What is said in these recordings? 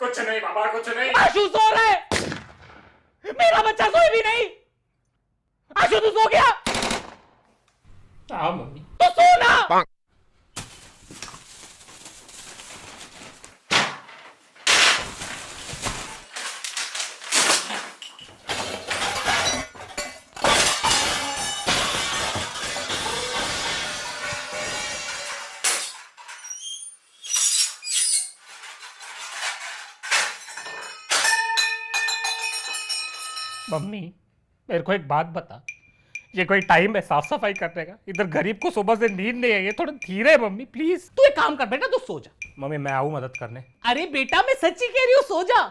कुछ नहीं बाबा, कुछ नहीं। आशु सो रहा है, मेरा बच्चा सोए भी नहीं। आशु तू सो गया? हाँ मम्मी। तो सो ना। मम्मी मेरे को एक बात बता, ये कोई टाइम है साफ सफाई करने का? इधर गरीब को सुबह से नींद नहीं आई है, थोड़ा धीरे मम्मी प्लीज। तू एक काम कर बेटा, तू सो जा। मम्मी मैं आऊं मदद करने? अरे बेटा मैं सच्ची कह रही हूँ, सो जा।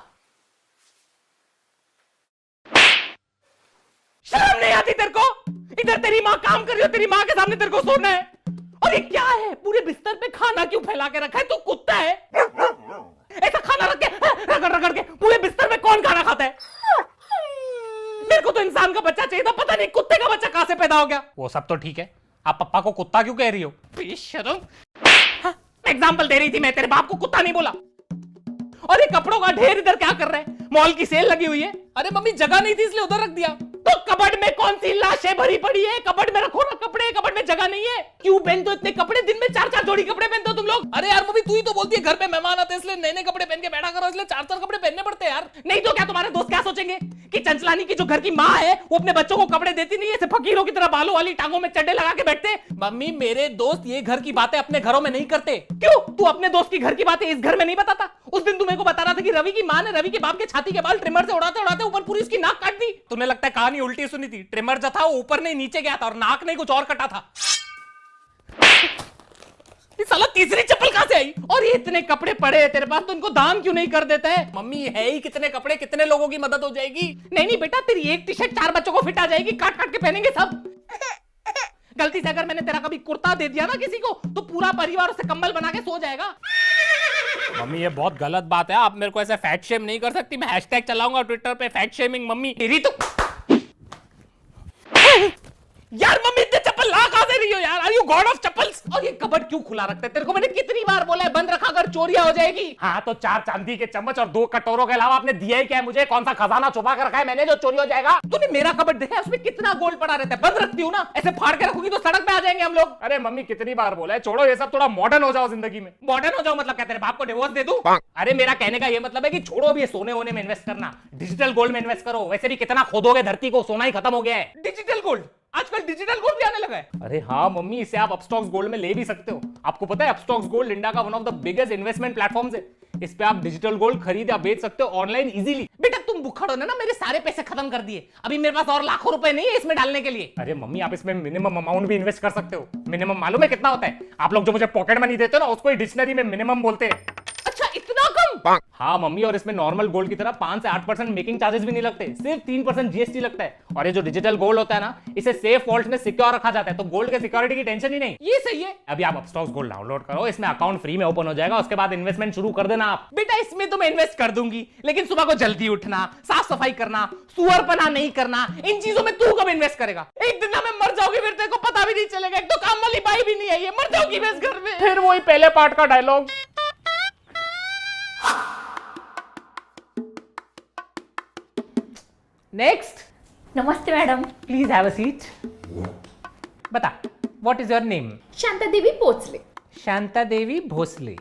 शर्म नहीं आती तेरे को? इधर तेरी माँ काम कर रही हो, तेरी माँ के सामने तेरे को सोना है। और ये क्या है, पूरे बिस्तर पे खाना क्यों फैला के रखा है? तू कुत्ता है? ऐसा खाना रख के रगड़ रगड़ के पूरे बिस्तर में कौन खाना खाता है? मेरे को तो इंसान का बच्चा चाहिए था, पता नहीं कुत्ते का बच्चा कहां से पैदा हो गया। वो सब तो ठीक है, आप पप्पा को कुत्ता क्यों कह रही हो? बेशर्म। एग्जाम्पल दे रही थी मैं, तेरे बाप को कुत्ता नहीं बोला। और ये कपड़ों का ढेर इधर क्या कर रहे हैं? मॉल की सेल लगी हुई है। अरे मम्मी जगह नहीं थी इसलिए उधर रख दिया। तो कबर्ड में कौन सी लाशें भरी पड़ी है? कबर्ड में रखो ना कपड़े, कबर्ड में जगह नहीं है। क्यों पहनते हो इतने कपड़े? दिन में 4-4 जोड़ी कपड़े पहनते हो तुम लोग। अरे यार मम्मी तू ही तो बोलती है घर पे मेहमान आते हैं इसलिए नए नए कपड़े पहन के बैठा करो, इसलिए 4-4 कपड़े पहनने पड़ते हैं यार। नहीं तो क्या तुम्हारे दोस्त क्या सोचेंगे कि चंचलानी की जो घर की माँ है वो अपने बच्चों को कपड़े देती नहीं है, ऐसे फकीरों की तरह बालों वाली टांगों में चड्डे लगा के बैठते। मम्मी मेरे दोस्त ये घर की बातें अपने घरों में नहीं करते। क्यों? तू अपने दोस्त की घर की बातें इस घर में नहीं बताता? उस दिन तू मेरे को बता रहा था कि रवि की माँ ने रवि के बाप के छाती के बाल ट्रिमर से उड़ाते उड़ाते ऊपर पूरी उसकी नाक काट दी। तुम्हें लगता है कहानी उल्टी सुनी थी? ट्रिमर जो था वो ऊपर नहीं नीचे गया था और नाक नहीं कुछ और कटा था। ये साला तीसरी चप्पल कहां से आई? और ये इतने कपड़े पड़े हैं तेरे पास, तो इनको दान क्यों नहीं कर देता है? मम्मी है ही कितने कपड़े, कितने लोगों की मदद हो जाएगी। नहीं नहीं बेटा, तेरी एक टी शर्ट 4 बच्चों को फिट आ जाएगी, काट काट के पहनेंगे सब। गलती से अगर मैंने तेरा कभी कुर्ता दे दिया ना किसी को, तो पूरा परिवार उसे कंबल बना के सो जाएगा। मम्मी ये बहुत गलत बात है, आप मेरे को ऐसे फैट शेम नहीं कर सकती। मैं हैशटैग चलाऊंगा ट्विटर पे, फैट शेमिंग मम्मी। तेरी तो यार मम्मी इतने चप्पल ला कहां से रही हो यार? Are you God of chappals? और ये कबर्ड क्यों खुला रखता है? तेरे को मैंने कितनी बार बोला है बंद रखा कर, चोरियां हो जाएगी। हाँ तो 4 चांदी के चम्मच और 2 कटोरों के अलावा आपने दिया ही क्या है मुझे? कौन सा खजाना छुपा कर रखा है मैंने जो चोरी हो जाएगा? तूने मेरा कबर्ड देखा है? उसमें कितना गोल्ड पड़ा रहता है। बंद रखती हूँ ना, ऐसे फाड़ के रखूंगी तो सड़क पे आ जाएंगे हम लोग। अरे मम्मी कितनी बार बोला है, छोड़ो ये सब, थोड़ा मॉडर्न हो जाओ जिंदगी में। मॉडर्न हो जाओ मतलब क्या? तेरे बाप को डिवोर्स दे दूं? अरे मेरा कहने का ये मतलब है कि छोड़ो अभी सोने होने में इन्वेस्ट करना, डिजिटल गोल्ड में इन्वेस्ट करो। वैसे भी कितना खोदोगे धरती को, सोना ही खत्म हो गया है। Digital gold? आजकल डिजिटल गोल्ड भी आने लगा है। अरे हाँ मम्मी, इसे आप अपस्टॉक्स गोल्ड में ले भी सकते हो। आपको पता है अपस्टॉक्स गोल्ड इंडिया का one of the biggest investment platforms है। इस पे आप डिजिटल गोल्ड खरीद या बेच सकते हो ऑनलाइन इजीली। बेटा तुम बुखड़ो ना, मेरे सारे पैसे खत्म कर दिए। अभी मेरे पास और लाखों रुपए नहीं है इसमें डालने के लिए। अरे मम्मी आप इसमें मिनिमम अमाउंट भी इन्वेस्ट कर सकते हो। मिनिमम मालूम है कितना होता है? आप लोग जो मुझे पॉकेट मनी देते हो ना, उसको डिक्शनरी में मिनिमम बोलते हैं। अच्छा इतना कम? हाँ मम्मी, और इसमें नॉर्मल गोल्ड की तरह 5 से 8% मेकिंग चार्जेस भी नहीं लगते, सिर्फ 3% जीएसटी लगता है। और ये जो डिजिटल गोल्ड होता है ना, इसे सेफ वॉल्ट में सिक्योर रखा जाता है, तो गोल्ड के सिक्योरिटी की टेंशन ही नहीं। ये सही है। अभी आप अपस्टॉक्स गोल्ड डाउनलोड करो, इसमें अकाउंट फ्री में ओपन हो जाएगा, उसके बाद इन्वेस्टमेंट शुरू कर देना आप। बेटा इसमें तो मैं इन्वेस्ट कर दूंगी, लेकिन सुबह को जल्दी उठना, साफ सफाई करना, सुअरपना नहीं करना, इन चीजों में तू कब इन्वेस्ट करेगा? एक दिन ना मैं मर जाऊंगी, फिर तेरे को पता भी नहीं चलेगा। एक तो काम वाली बाई भी नहीं आई है, मर जाऊंगी मैं इस घर में। फिर वही पहले पार्ट का डायलॉग। नेक्स्ट। नमस्ते madam. Please have a seat. बता, what is your name? Shanta Devi Pochle. Shanta देवी भोसले।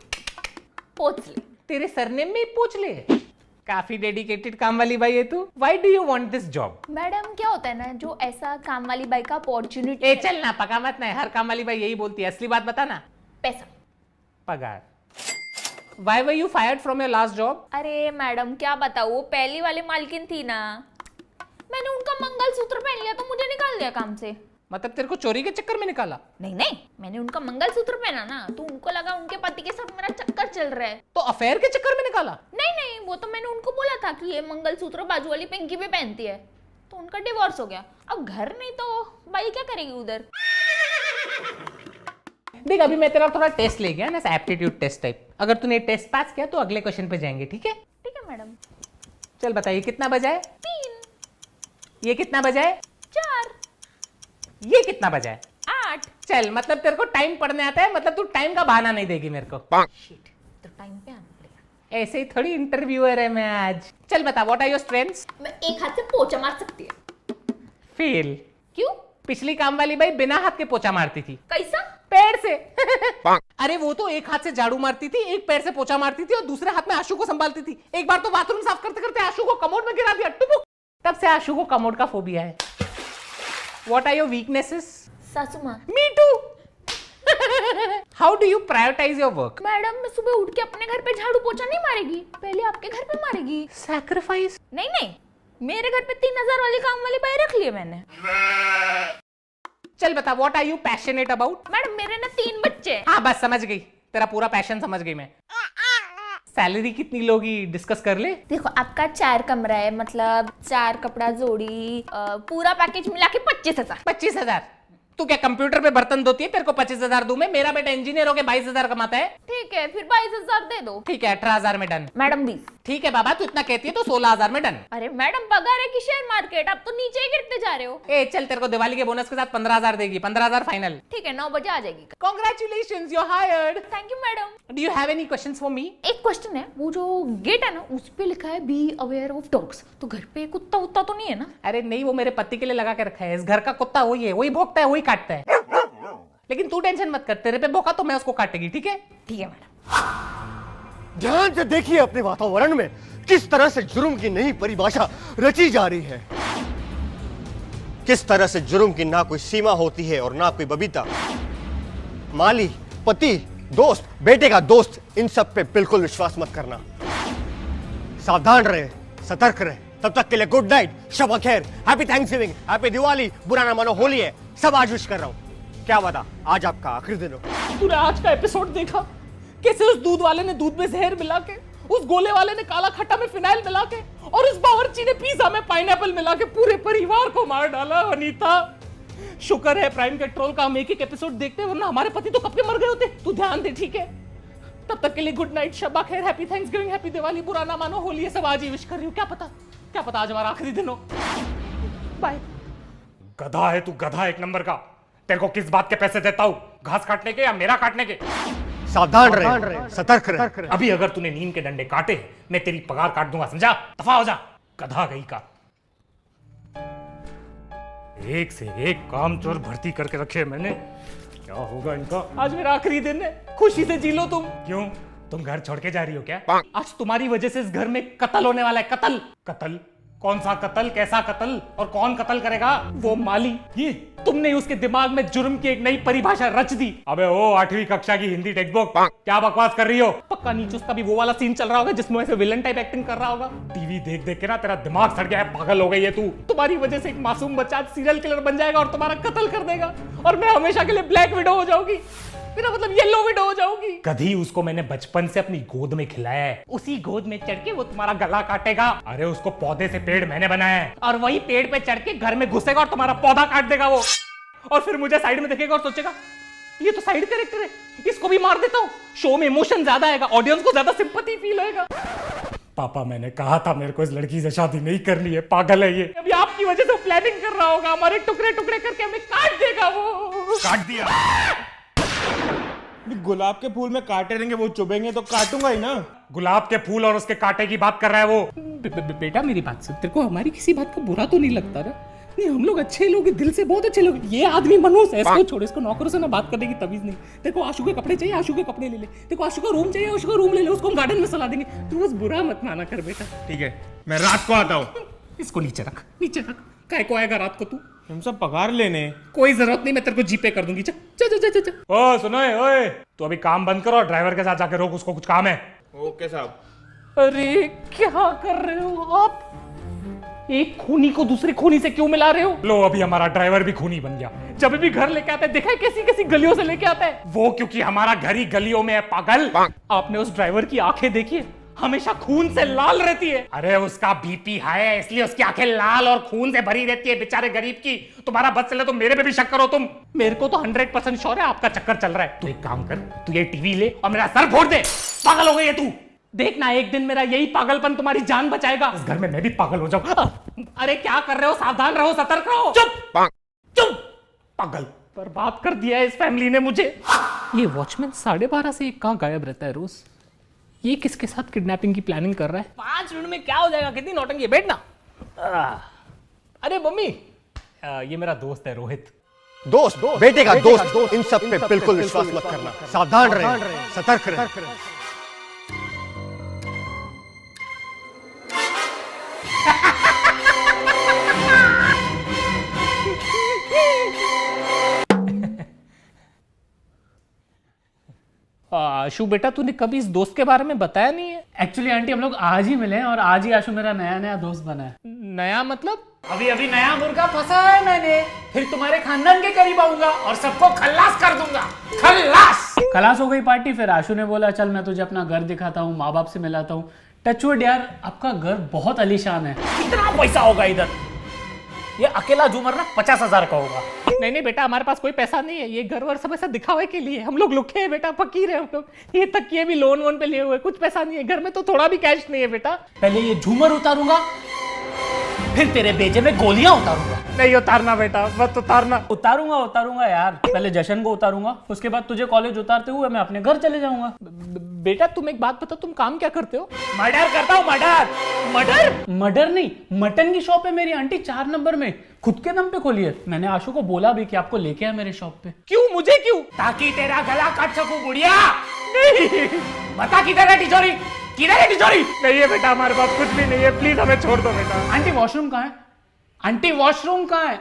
पोचले। तेरे सरनेम में ही पूछ ले। काफी डेडिकेटेड काम वाली बाई है तू। Why do you want this job? Madam क्या होता है ना, जो ऐसा काम वाली बाई का अपॉर्चुनिटी। ए चल ना, पका मत ना, हर काम वाली बाई यही बोलती है। असली बात बता ना। पैसा। पगार। Why were you fired from your last job? अरे मैडम क्या बताऊँ, वो पहली वाली मालकिन थी ना, मैंने उनका मंगलसूत्र पहन लिया तो मुझे निकाल दिया काम से। मतलब तेरे को चोरी के चक्कर में निकाला? नहीं नहीं, मैंने उनका मंगलसूत्र पहना ना, तो उनको लगा उनके पति के साथ मेरा चक्कर चल रहा है, तो अफेयर के चक्कर में निकाला? नहीं नहीं, वो तो मैंने उनको बोला था कि ये मंगलसूत्र बाजू वाली पिंकी भी पहनती है, तो उनका डिवोर्स हो गया। अब घर नहीं तो बाई क्या करेगी उधर। देख अभी मैं तेरा थोड़ा टेस्ट ले गया ना, एप्टीट्यूड टेस्ट टाइप। अगर तूने टेस्ट पास किया तो अगले क्वेश्चन पे जाएंगे, ठीक है? ठीक है मैडम। चल बताइए कितना बजा है? 3। ये कितना बजा है? 4। ये कितना बजा है? 8। चल मतलब तेरे को टाइम पढ़ने आता है, मतलब तू टाइम का बहाना नहीं देगी मेरे को। शिट, तो टाइम पे आना पड़ेगा। ऐसे ही थोड़ी इंटरव्यूअर है मैं आज। चल बता, व्हाट आर योर स्ट्रेंथ्स? मैं एक हाथ से पोछा मार सकती है। फेल। क्यों? पिछली काम वाली बाई बिना हाथ के पोछा मारती थी। कैसा? पैर से। अरे वो तो एक हाथ से झाड़ू मारती थी, एक पैर से पोछा मारती थी और दूसरे हाथ में आशु को संभालती थी। एक बार तो बाथरूम साफ करते करते आशु को कमोड में गिरा दिया, टुपुक। तब से आशु को कमोड का फोबिया है। What are your weaknesses? सासू माँ। Me too. How do you prioritise your work? Madam मैं सुबह उठ के अपने घर पे झाड़ू पोछा नहीं मारेगी, पहले आपके घर पे मारेगी। सैक्रिफाइस? नहीं नहीं, मेरे घर पे 3000 वाली काम वाली बाई रख लिए मैंने। चल बता, what are you passionate about? Madam मेरे ना 3 बच्चे हैं। हाँ बस समझ गई, तेरा पूरा पैशन समझ गई मैं। सैलरी कितनी लोगी डिस्कस कर ले। देखो आपका 4 कमरा है, मतलब 4 कपड़ा जोड़ी, पूरा पैकेज मिला के 25,000। 25,000? तू क्या कंप्यूटर पे बर्तन धोती है, तेरे को 25,000 दूं मैं? मेरा बेटा इंजीनियर होके 22,000 कमाता है। ठीक है फिर 22,000 दे दो। ठीक है 18,000 में डन। मैडम 20। ठीक है बाबा, तू इतना कहती है तो 16,000 में डन। अरे मैडम पगार है कि शेयर मार्केट, आप तो नीचे ही गिरते जा रहे हो। ए चल, तेरे को दिवाली के बोनस के साथ 15,000 देगी। 15,000 फाइनल। ठीक है 9 बजे आ जाएगी। Congratulations, you're hired. Thank you madam. Do you have any questions for me? एक क्वेश्चन है, वो जो गेट है ना उस पे लिखा है बी अवेयर ऑफ डॉग्स, तो घर पे कुत्ता उत्ता तो नहीं है ना? अरे नहीं, वो मेरे पति के लिए लगा के रखा है। इस घर का कुत्ता वही है, वही भौंकता है, वही काटता है। लेकिन तू टेंशन मत कर, तेरे पे भौंका तो मैं उसको काटेगी। ठीक है? ठीक है मैडम। ध्यान से देखिए अपने वातावरण में किस तरह से जुर्म की नई परिभाषा रची जा रही है। किस तरह से जुर्म की ना कोई सीमा होती है और ना कोई बबीता। माली, पति, दोस्त, बेटे का दोस्त, इन सब पे बिल्कुल विश्वास मत करना। सावधान रहे, सतर्क रहे। तब तक के लिए गुड नाइट, शब खैर, हैप्पी थैंक्सगिविंग, हैप्पी दिवाली, बुरा ना मानो होली है, सब आज विश कर रहा हूं। क्या बता, आज आपका आखिरी दिन हो। तूने आज का एपिसोड देखा? कैसे उस दूध वाले ने दूध में जहर मिला के, उस गोले वाले ने काला खट्टा में फिनाइल मिला के, और उस बावर्ची ने पिज्जा में पाइनएप्पल मिला के पूरे परिवार को मार डाला। अनीता शुक्र है प्राइम कंट्रोल का हम एक एक एपिसोड देखते, वरना हमारे पति तो कब के मर गए होते। तू ध्यान दे, ठीक है? तब तक के लिए गुड नाइट, शब्बा खैर, हैप्पी थैंक्सगिविंग, हैप्पी दिवाली, बुरा ना मानो होली है, सब आज ही विश कर रही हूँ। क्या पता आज हमारा आखिरी दिन हो। बाय। गधा है तू, गधा एक नंबर का। तेरे को किस बात के पैसे देता हूँ, घास काटने के या मेरा काटने के? सावधान रहे, सतर्क रहे। अभी अगर तूने नीम के डंडे काटे, मैं तेरी पगार काट दूंगा, समझा? दफा हो जा, गधा गई का। एक से एक कामचोर भर्ती करके रखे मैंने, क्या होगा इनका? आज मेरा आखिरी दिन है, खुशी से जी लो तुम। क्यों, तुम घर छोड़ के जा रही हो क्या? आज तुम्हारी वजह से इस घर में कत्ल होने वाला है। कत्ल। कत्ल? कौन सा कत्ल, कैसा कत्ल, और कौन कत्ल करेगा? वो माली, ये तुमने उसके दिमाग में जुर्म की एक नई परिभाषा रच दी। अबे ओ 8वीं कक्षा की हिंदी टेक्स्ट बुक, क्या बकवास कर रही हो? पक्का नीचे उसका भी वो वाला सीन चल रहा होगा जिसमें ऐसे विलन टाइप एक्टिंग कर रहा होगा। टीवी देख देख के ना तेरा दिमाग सड़ गया है, पागल हो गई है तू। तुम्हारी वजह से एक मासूम बच्चा सीरियल किलर बन जाएगा और तुम्हारा कत्ल कर देगा, और मैं हमेशा के लिए ब्लैक विडो हो जाऊंगी। मेरा मतलब येलो विडो हो जाऊंगी। कभी उसको मैंने बचपन से अपनी गोद में खिलाया है। उसी गोद में चढ़ के वो तुम्हारा गला काटेगा, अरे उसको पौधे से पेड़ मैंने बनाया है। और वही पेड़ पे चढ़ के घर में घुसेगा और तुम्हारा पौधा काट देगा वो, और फिर मुझे साइड में देखेगा और सोचेगा ये तो साइड कैरेक्टर है, इसको भी मार देता हूँ। शो में इमोशन ज्यादा आएगा, ऑडियंस को ज्यादा सिंपैथी फील होएगा। पापा मैंने कहा था मेरे को इस लड़की से शादी नहीं करनी है, पागल है ये। अभी आपकी वजह से प्लानिंग कर रहा होगा, हमारे टुकड़े टुकड़े करके हमें काट देगा वो। काट दिया। गुलाब के फूल में कांटे रहेंगे, वो चुभेंगे तो काटूंगा ही ना। गुलाब के फूल और उसके कांटे की बात कर रहा है वो। बेटा मेरी बात सुन, तेरे को हमारी किसी बात का बुरा तो नहीं लगता ना? नहीं, हम लोग अच्छे लोग, दिल से बहुत अच्छे लोग। ये आदमी मनोज है, इसको छोड़, इसको नौकरों से ना बात करने की तमीज नहीं। तेरे को आशु के कपड़े चाहिए, आशु के कपड़े ले ले। तेरे को आशु का रूम चाहिए, आशु का रूम ले ले, उसको हम गार्डन में सला देंगे। तू बस बुरा मत माना कर बेटा। ठीक है, मैं रात को आता हूँ। इसको नीचे रख, नीचे रख। काय को आएगा रात को तू? हम सब पगार लेने। कोई जरूरत नहीं, मैं तेरे को जीपे कर दूंगी। चल चल चल चल चल। ओ सुनो, ओए तू अभी काम बंद करो, ड्राइवर के साथ जाके रोक, उसको कुछ काम है। ओके साहब। अरे क्या कर रहे हो आप? एक खूनी को दूसरे खूनी से क्यों मिला रहे हो? लो अभी हमारा ड्राइवर भी खूनी बन गया। जब भी घर लेके आता है, देखा है कैसी कैसी गलियों से लेके आता है वो, क्योंकि हमारा घर ही गलियों में है, पागल। आपने उस ड्राइवर की आंखें देखी है? हमेशा खून से लाल रहती है। अरे उसका बीपी हाई है, इसलिए उसकी आंखें लाल और खून से भरी रहती है, बेचारे गरीब की। तुम्हारा बस चले तो मेरे पे भी शक करो तुम। मेरे को तो 100% श्योर है आपका चक्कर चल रहा है। तू एक काम कर, तू ये टीवी ले और मेरा सर फोड़ दे। पागल हो गई है तू। देखना एक दिन मेरा यही पागलपन तुम्हारी जान बचाएगा। इस घर में मैं भी पागल हो जाऊं। अरे क्या कर रहे हो? सावधान रहो, सतर्क रहो। चुप चुप, पागल। बर्बाद कर दिया है इस फैमिली ने मुझे। ये वॉचमैन 12:30 से कहाँ गायब रहता है रोज? ये किसके साथ किडनैपिंग की प्लानिंग कर रहा है? 5 मिनट में क्या हो जाएगा? कितनी नौटंकी है, बैठना। अरे मम्मी, ये मेरा दोस्त है रोहित। दोस्त बेटे का दोस्त, इन सब पे बिल्कुल विश्वास मत करना, सावधान रहे, सतर्क रहे। आशु बेटा, तूने कभी इस दोस्त के बारे में बताया नहीं है। एक्चुअली आंटी हम लोग आज ही मिले हैं और आज ही आशु मेरा नया नया दोस्त बना है। नया मतलब? अभी अभी नया मुर्गा फंसा है मैंने, फिर तुम्हारे खानदान के करीब आऊंगा और सबको खल्लास कर दूंगा। खल्लास खलास हो गई पार्टी। फिर आशु ने बोला चल मैं तुझे अपना घर दिखाता हूँ, माँ बाप से मिलाता हूँ। टचवुड यार, आपका घर बहुत आलीशान है। कितना पैसा होगा इधर? ये अकेला झूमर ना 50,000 का होगा। नहीं बेटा, हमारे पास कोई पैसा नहीं है। ये घर वर सब ऐसा दिखावे के लिए। हम लोग लुखे हैं बेटा, फकीर है हम लोग। ये तक ये भी लोन वोन पे लिए हुए, कुछ पैसा नहीं है घर में, तो थोड़ा भी कैश नहीं है बेटा। पहले ये झूमर उतारूंगा, फिर तेरे बेजे में गोलियां उतारूंगा। नहीं उतारना बेटा, मत उतारना। उतारूंगा यार। पहले जशन को उतारूंगा, उसके बाद तुझे कॉलेज उतारते हुए मैं अपने घर चले जाऊंगा। बेटा तुम एक बात बताओ, तुम काम क्या करते हो? मर्डर करता हूँ। मर्डर नहीं, मटन की शॉप है मेरी आंटी 4 नंबर में, खुद के दम पे खोली है। मैंने आशु को बोला भी कि आपको लेके आए मेरे शॉप पे। क्यों? मुझे क्यों? ताकि तेरा गला काट सकूं बुढ़िया। नहीं बता किधर है तिजोरी? किधर है तिजोरी? नहीं है बेटा, हमारे पास कुछ भी नहीं है, प्लीज हमें छोड़ दो बेटा। आंटी वॉशरूम कहाँ है? आंटी वॉशरूम कहाँ है?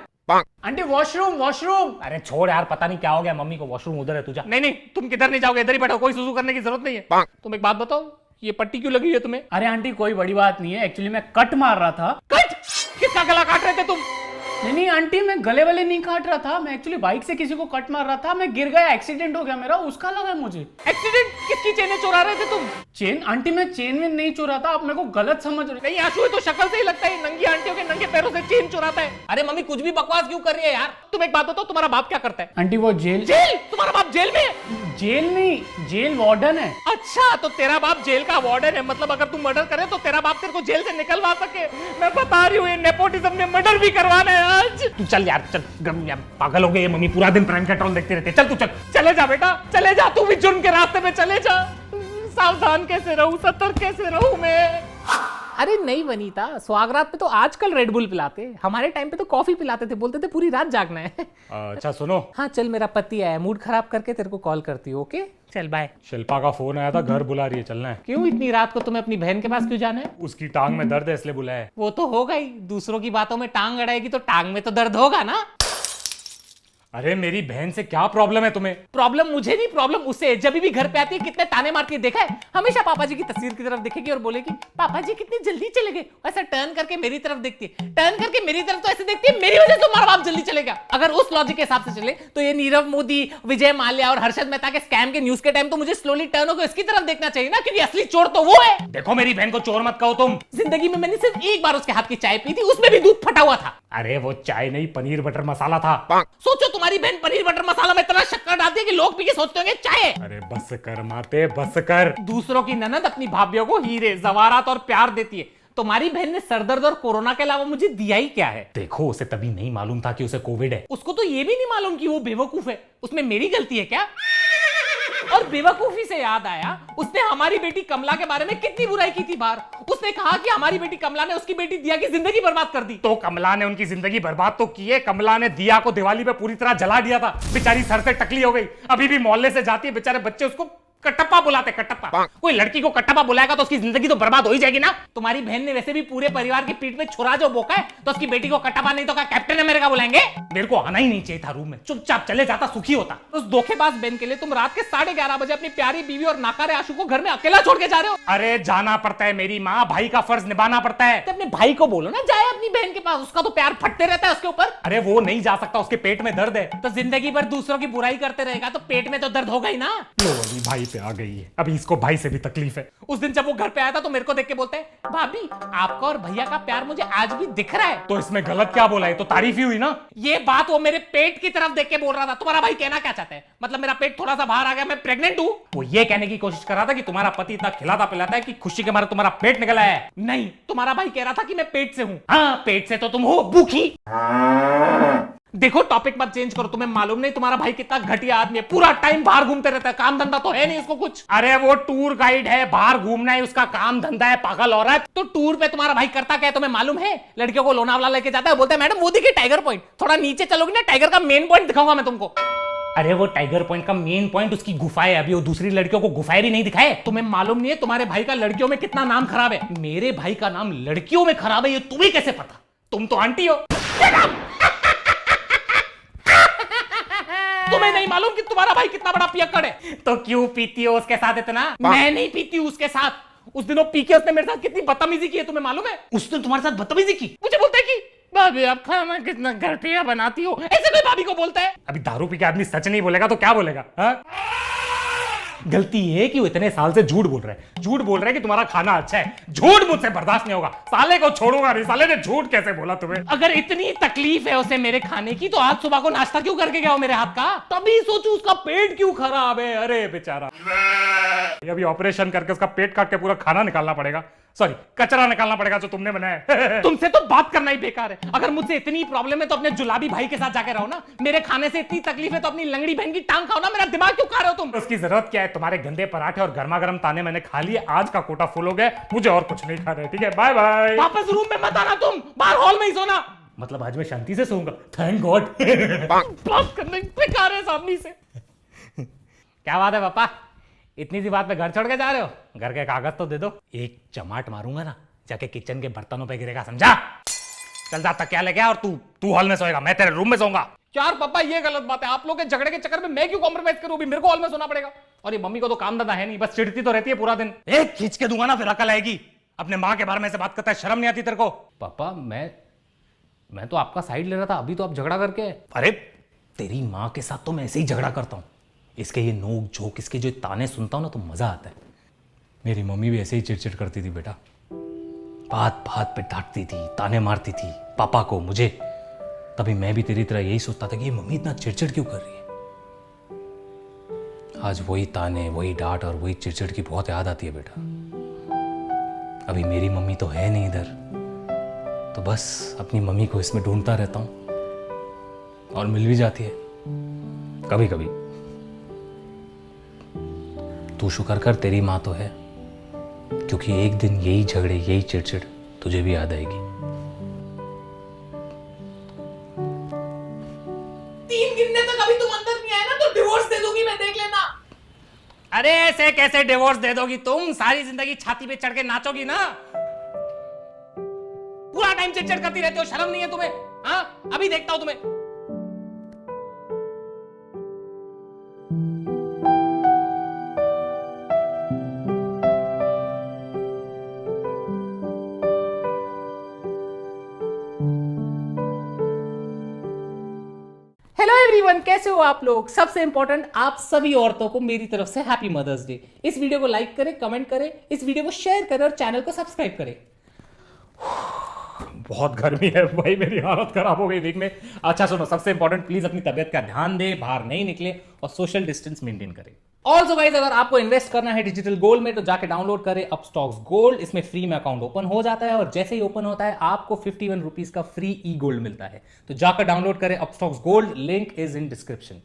Aunty washroom. अरे छोड़ यार, पता नहीं क्या हो गया मम्मी को। वॉशरूम उधर है, तुझा। नहीं तुम किधर नहीं जाओगे, इधर ही बैठो, कोई सुसु करने की जरूरत नहीं है। तुम एक बात बताओ, ये पट्टी क्यों लगी है तुम्हें? अरे आंटी कोई बड़ी बात नहीं है, एक्चुअली मैं कट मार रहा था। कट? किसका गला काट रहे थे तुम? नहीं आंटी, मैं गले वाले नहीं काट रहा था, मैं एक्चुअली बाइक से किसी को कट मार रहा था। मैं गिर गया, एक्सीडेंट हो गया मेरा, उसका लगा मुझे। एक्सीडेंट? किसकी चेनें चुरा रहे थे तुम? चेन? आंटी मैं चेन में नहीं चुरा था, आप मेरे को गलत समझ रहे। नहीं आशु, तो शक्ल से ही लगता है नंगी आंटियों के नंगे पैरों से चेन चुराता है। अरे मम्मी कुछ भी बकवास क्यों कर रही है यार? तुम एक बात बताओ, तुम्हारा बाप क्या करता है? आंटी वो जेल तुम्हारा बाप जेल में है? जेल नहीं, जेल वार्डन है। अच्छा, तो तेरा बाप जेल का वार्डन है। मतलब अगर तुम मर्डर करे तो तेरा बाप तेरे को जेल से निकलवा सके। मैं बता रही हूँ, ये नेपोटिज्म ने मर्डर भी करवाना है आज। तू चल यार, चल। यार पागल हो गए ये मम्मी, पूरा दिन प्राइम पेट्रोल देखते रहते। चल तू चल, चले जा बेटा, चले जा। तू भी जुर्म के रास्ते में चले जा। सावधान कैसे रहूं, सतर्क कैसे रहूं मैं? अरे नहीं वनीता, स्वागरात पे तो आजकल रेड बुल पिलाते, हमारे टाइम पे तो कॉफी पिलाते थे, बोलते थे पूरी रात जागना है। अच्छा सुनो, हाँ चल, मेरा पति आया, मूड खराब करके तेरे को कॉल करती हूँ। ओके चल बाय। शिल्पा का फोन आया था, घर बुला रही है, चलना है। क्यों इतनी रात को तुम्हें अपनी बहन के पास क्यों जाना है? उसकी टांग में दर्द है इसलिए बुलाया है। वो तो होगा ही, दूसरों की बातों में टांग अड़ाएगी तो टांग में तो दर्द होगा ना। अरे मेरी बहन से क्या प्रॉब्लम है तुम्हें? प्रॉब्लम मुझे नहीं, प्रॉब्लम उसे। जब भी घर पे आती है कितने ताने मारती है, देखा है? हमेशा पापा जी की तस्वीर की तरफ देखेगी और बोलेगी पापा जी कितनी जल्दी चले गए। ऐसा टर्न करके मेरी तरफ देखती है, टर्न करके मेरी तरफ, तो ऐसे देखती है मेरी वजह से तुम्हारा बाप जल्दी चलेगा। अगर उस लॉजिक के हिसाब से चले तो ये नीरव मोदी, विजय माल्या और हर्षद मेहता के स्कैम के न्यूज के टाइम तो मुझे स्लोली टर्न होकर इसकी तरफ देखना चाहिए ना, क्योंकि असली चोर तो वो है। देखो मेरी बहन को चोर मत कहो तुम। जिंदगी में मैंने सिर्फ एक बार उसके हाथ की चाय पी थी, उसमें भी दूध फटा हुआ था। अरे वो चाय नहीं, पनीर बटर मसाला था। सोचो तुम्हारी बहन पनीर बटर मसाला में इतना शक्कर डालती है कि लोग पी के सोचते होंगे चाय है। अरे बस कर माते, बस कर। दूसरों की ननद अपनी भाभियों को हीरे जवारात और प्यार देती है। तुम्हारी बहन ने सरदर्द और कोरोना के अलावा मुझे दिया ही क्या है? देखो उसे तभी नहीं मालूम था कि उसे कोविड है। उसको तो ये भी नहीं मालूम कि वो बेवकूफ है। उसमें मेरी गलती है क्या? और बेवकूफी से याद आया, उसने हमारी बेटी कमला के बारे में कितनी बुराई की थी बाहर। उसने कहा कि हमारी बेटी कमला ने उसकी बेटी दिया की जिंदगी बर्बाद कर दी। तो कमला ने उनकी जिंदगी बर्बाद तो की है। कमला ने दिया को दिवाली पे पूरी तरह जला दिया था, बेचारी सर से टकली हो गई। अभी भी मोहल्ले से जाती है, बेचारे बच्चे उसको कटप्पा बुलाते, कटप्पा। कोई लड़की को कटप्पा बुलाएगा तो उसकी जिंदगी तो बर्बाद हो ही जाएगी ना। तुम्हारी बहन ने वैसे भी पूरे परिवार की पीठ पे छुरा जो बोका है, तो उसकी बेटी को कटप्पा नहीं तो क्या कैप्टन अमेरिका बुलाएंगे? मेरे को आना ही नहीं चाहिए था रूम में, चुपचाप चले जाता, सुखी होता। उस धोखेबाज बहन के लिए तुम रात के 11:30 बजे अपनी प्यारी बीवी और नाकारे आशु को घर में अकेला छोड़ के जा रहे हो। अरे जाना पड़ता है मेरी माँ, भाई का फर्ज निभाना पड़ता है। तो अपने भाई को बोलो ना जाए अपनी बहन के पास, उसका तो प्यार फटते रहता है उसके ऊपर। अरे वो नहीं जा सकता, उसके पेट में दर्द है। तो जिंदगी भर दूसरों की बुराई करते रहेगा तो पेट में तो दर्द होगा ही ना। लो अभी भाई पे आ गई है, अभी इसको भाई से भी तकलीफ है। उस दिन जब वो घर पे आया था तो मेरे को देख के बोलते हैं भाभी आपका और भैया का प्यार मुझे आज भी दिख रहा है। तो इसमें गलत क्या बोला है? तो तारीफ ही हुई ना। ये बात वो मेरे पेट की तरफ देख के बोल रहा था। तुम्हारा भाई कहना क्या चाहता है? मतलब मेरा पेट थोड़ा सा बाहर आ गया, मैं प्रेग्नेंट हूं? वो ये कहने की कोशिश कर रहा था कि तुम्हारा पति इतना खिलाता पिलाता है कि खुशी के मारे तुम्हारा पेट निकला है। नहीं, तुम्हारा भाई कह रहा था कि मैं पेट से हूं। हाँ पेट से तो तुम हो भूखी। देखो टॉपिक मत चेंज करो, तुम्हें मालूम नहीं तुम्हारा भाई कितना घटिया आदमी है, पूरा टाइम बाहर घूमते रहता है, काम धंधा तो है नहीं इसको कुछ। अरे वो टूर गाइड है, बाहर घूमना है उसका काम धंधा है, पागल औरत। तो टूर पे तुम्हारा भाई करता क्या है तुम्हें मालूम है? लड़कियों को लोनावला लेके जाता है, बोलता है मैडम वो देखिए टाइगर पॉइंट, थोड़ा नीचे चलोगी ना टाइगर का मेन पॉइंट दिखाऊंगा मैं तुमको। अरे वो टाइगर पॉइंट का मेन पॉइंट उसकी गुफा है, अभी वो दूसरी लड़कियों को गुफाएं भी नहीं दिखाए। तुम्हें मालूम नहीं है तुम्हारे भाई का लड़कियों में कितना नाम खराब है? मेरे भाई का नाम लड़कियों में खराब है, ये तुम्हें कैसे पता? तुम तो आंटी हो। तुम्हें नहीं मालूम कि तुम्हारा भाई कितना बड़ा पियक्कड़ है? तो क्यों पीती हो उसके साथ इतना? मैं नहीं पीती हूं उसके साथ। उस दिनों पी के उसने मेरे साथ कितनी बदतमीजी की है तुम्हें मालूम है? उसने तुम्हारे साथ बदतमीजी की? मुझे बोलता है कि भाभी आप खाना कितना घटिया बनाती हो, ऐसे कोई भाभी को बोलता है? अभी दारू पी के आदमी सच नहीं बोलेगा तो क्या बोलेगा? हाँ? गलती ये है कि वो इतने साल से झूठ बोल रहा है, झूठ बोल रहा है कि तुम्हारा खाना अच्छा है। झूठ मुझसे बर्दाश्त नहीं होगा, साले को छोड़ूंगा नहीं। साले ने झूठ कैसे बोला तुम्हें? अगर इतनी तकलीफ है उसे मेरे खाने की तो आज सुबह को नाश्ता क्यों करके गया हो मेरे हाथ का? तभी सोचू उसका पेट क्यों खराब है। अरे बेचारा, अभी ऑपरेशन करके उसका पेट काट के पूरा खाना निकालना पड़ेगा, सॉरी कचरा निकालना पड़ेगा जो तुमने बनाया। तुमसे तो बात करना ही बेकार है। अगर मुझसे इतनी प्रॉब्लम है तो अपने जुलाबी भाई के साथ जाके रहो ना। मेरे खाने से इतनी तकलीफ है तो अपनी लंगड़ी बहन की टांग खाओ ना। मेरा दिमाग क्यों खा रहे हो तुम? उसकी जरूरत क्या है? तुम्हारे गंदे पराठे और गर्मा गर्म ताने मैंने खा लिए, आज का कोटा फुल हो गया, मुझे और कुछ नहीं खाना है। ठीक है, बाय बाय। वापस रूम में मत आना, तुम बाहर हॉल में ही सोना। मतलब आज मैं शांति से सोऊंगा, थैंक गॉड। बात करने बेकार है इस आदमी से। क्या बात है पापा, इतनी सी बात पे घर छोड़ के जा रहे हो? घर के कागज तो दे दो। एक चमाट मारूंगा ना, जाके किचन के बर्तनों पे गिरेगा, समझा? चल जा तकिया लेके आ और तू हॉल में सोएगा, मैं तेरे रूम में सोऊंगा। यार पापा ये गलत बात है, आप लोग के झगड़े के चक्कर में मैं क्यों कॉम्प्रोमाइज करूं? अभी मेरे को हॉल में सोना पड़ेगा। और ये मम्मी को तो काम धंधा है नहीं, बस चिढ़ती तो रहती है पूरा दिन। एक खींच के दूंगा ना फिर अकल आएगी। अपने माँ के बारे में से बात करता है, शर्म नहीं आती तेरे को? पापा मैं तो आपका साइड ले रहा था, अभी तो आप झगड़ा करके। अरे तेरी माँ के साथ तो मैं ऐसे ही झगड़ा करता हूँ, इसके ये नोक झोंक, इसके जो ताने सुनता हूँ ना तो मजा आता है। मेरी मम्मी भी ऐसे ही चिड़चिड़ करती थी बेटा, बात बात पे डांटती थी, ताने मारती थी पापा को, मुझे। तभी मैं भी तेरी तरह यही सोचता था कि ये मम्मी इतना चिड़चिड़ क्यों कर रही है। आज वही ताने, वही डांट और वही चिड़चिड़ की बहुत याद आती है बेटा। अभी मेरी मम्मी तो है नहीं इधर, तो बस अपनी मम्मी को इसमें ढूंढता रहता हूँ और मिल भी जाती है कभी कभी। तू शुक्र कर तेरी माँ तो है, क्योंकि एक दिन यही झगड़े, यही चिड़चिड़ तुझे भी याद आएगी। 3 गिनने तक अभी तुम अंदर नहीं आए ना तो डिवोर्स दे दूंगी मैं, देख लेना। अरे ऐसे कैसे डिवोर्स दे दोगी तुम? सारी जिंदगी छाती पे चढ़ के नाचोगी ना। पूरा टाइम चिड़चिड़ करती रहते हो, शर्म नहीं है तुम्हें? हाँ अभी देखता हूं तुम्हें। हेलो एवरीवन, कैसे हो आप लोग? सबसे इंपॉर्टेंट, आप सभी औरतों को मेरी तरफ से हैप्पी मदर्स डे। इस वीडियो को लाइक करें, कमेंट करें, इस वीडियो को शेयर करें और चैनल को सब्सक्राइब करें। बहुत गर्मी है भाई, मेरी हालत खराब हो गई वीक में। अच्छा सुनो, सबसे इंपॉर्टेंट, प्लीज अपनी तबियत का ध्यान दे, बाहर नहीं निकले और सोशल डिस्टेंस मेंटेन करें। ऑल्सो गाइस, अगर आपको इन्वेस्ट करना है डिजिटल गोल्ड में तो जाके डाउनलोड करें अपस्टॉक्स गोल्ड। इसमें फ्री में अकाउंट ओपन हो जाता है और जैसे ही ओपन होता है आपको 51 रुपीज का फ्री ई गोल्ड मिलता है। तो जाकर डाउनलोड करें Upstox gold, link is in description.